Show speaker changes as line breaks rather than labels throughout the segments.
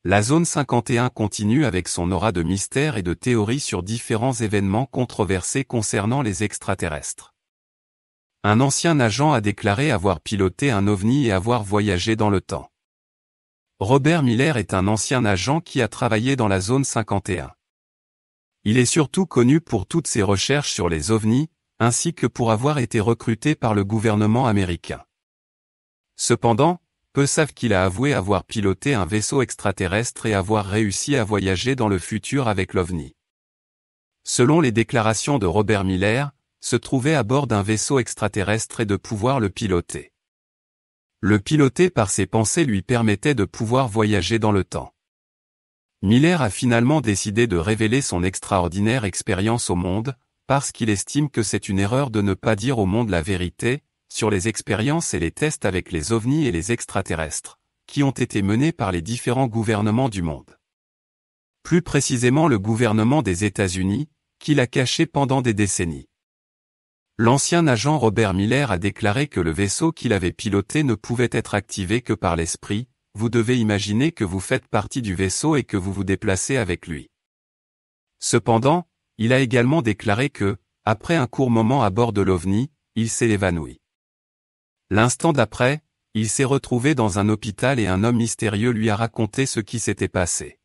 La zone 51 continue avec son aura de mystère et de théories sur différents événements controversés concernant les extraterrestres. Un ancien agent a déclaré avoir piloté un ovni et avoir voyagé dans le temps. Robert Miller est un ancien agent qui a travaillé dans la zone 51. Il est surtout connu pour toutes ses recherches sur les ovnis, ainsi que pour avoir été recruté par le gouvernement américain. Cependant, peu savent qu'il a avoué avoir piloté un vaisseau extraterrestre et avoir réussi à voyager dans le futur avec l'OVNI. Selon les déclarations de Robert Miller, se trouver à bord d'un vaisseau extraterrestre et de pouvoir le piloter. Le piloter par ses pensées lui permettait de pouvoir voyager dans le temps. Miller a finalement décidé de révéler son extraordinaire expérience au monde, parce qu'il estime que c'est une erreur de ne pas dire au monde la vérité, sur les expériences et les tests avec les ovnis et les extraterrestres, qui ont été menés par les différents gouvernements du monde. Plus précisément le gouvernement des États-Unis, qui l'a caché pendant des décennies. L'ancien agent Robert Miller a déclaré que le vaisseau qu'il avait piloté ne pouvait être activé que par l'esprit. Vous devez imaginer que vous faites partie du vaisseau et que vous vous déplacez avec lui. Cependant, il a également déclaré que, après un court moment à bord de l'OVNI, il s'est évanoui. L'instant d'après, il s'est retrouvé dans un hôpital et un homme mystérieux lui a raconté ce qui s'était passé.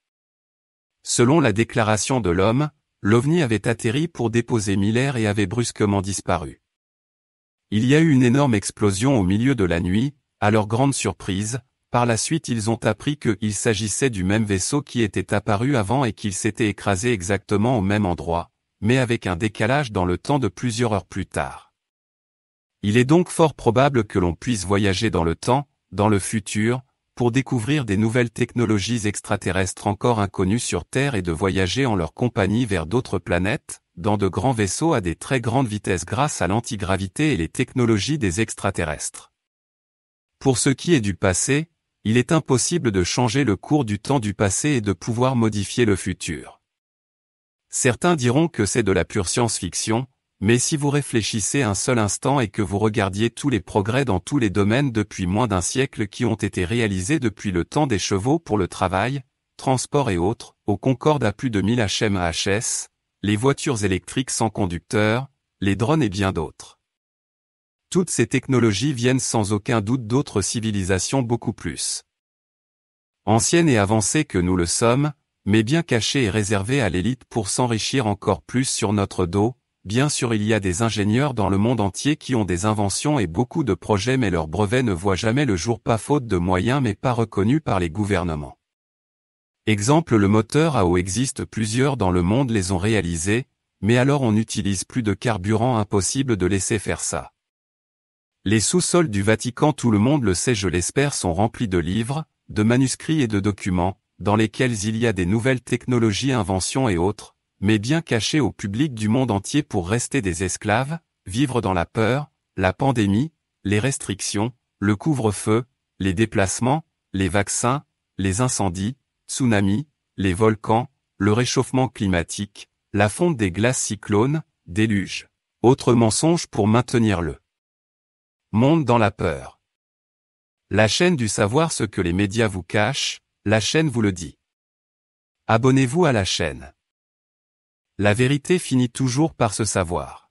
Selon la déclaration de l'homme, l'OVNI avait atterri pour déposer Miller et avait brusquement disparu. Il y a eu une énorme explosion au milieu de la nuit, à leur grande surprise. Par la suite ils ont appris qu'il s'agissait du même vaisseau qui était apparu avant et qu'il s'était écrasé exactement au même endroit, mais avec un décalage dans le temps de plusieurs heures plus tard. Il est donc fort probable que l'on puisse voyager dans le temps, dans le futur, pour découvrir des nouvelles technologies extraterrestres encore inconnues sur Terre et de voyager en leur compagnie vers d'autres planètes, dans de grands vaisseaux à des très grandes vitesses grâce à l'antigravité et les technologies des extraterrestres. Pour ce qui est du passé, il est impossible de changer le cours du temps du passé et de pouvoir modifier le futur. Certains diront que c'est de la pure science-fiction, mais si vous réfléchissez un seul instant et que vous regardiez tous les progrès dans tous les domaines depuis moins d'un siècle qui ont été réalisés depuis le temps des chevaux pour le travail, transport et autres, au Concorde à plus de 1000 HMAHS, les voitures électriques sans conducteur, les drones et bien d'autres. Toutes ces technologies viennent sans aucun doute d'autres civilisations beaucoup plus anciennes et avancées que nous le sommes, mais bien cachées et réservées à l'élite pour s'enrichir encore plus sur notre dos. Bien sûr il y a des ingénieurs dans le monde entier qui ont des inventions et beaucoup de projets mais leurs brevets ne voient jamais le jour pas faute de moyens mais pas reconnus par les gouvernements. Exemple le moteur à eau existe plusieurs dans le monde les ont réalisés, mais alors on n'utilise plus de carburant impossible de laisser faire ça. Les sous-sols du Vatican tout le monde le sait je l'espère sont remplis de livres, de manuscrits et de documents, dans lesquels il y a des nouvelles technologies inventions et autres, mais bien cachés au public du monde entier pour rester des esclaves, vivre dans la peur, la pandémie, les restrictions, le couvre-feu, les déplacements, les vaccins, les incendies, tsunamis, les volcans, le réchauffement climatique, la fonte des glaces cyclones, déluge. Autres mensonges pour maintenir le monde dans la peur. La chaîne du savoir ce que les médias vous cachent, la chaîne vous le dit. Abonnez-vous à la chaîne. La vérité finit toujours par se savoir.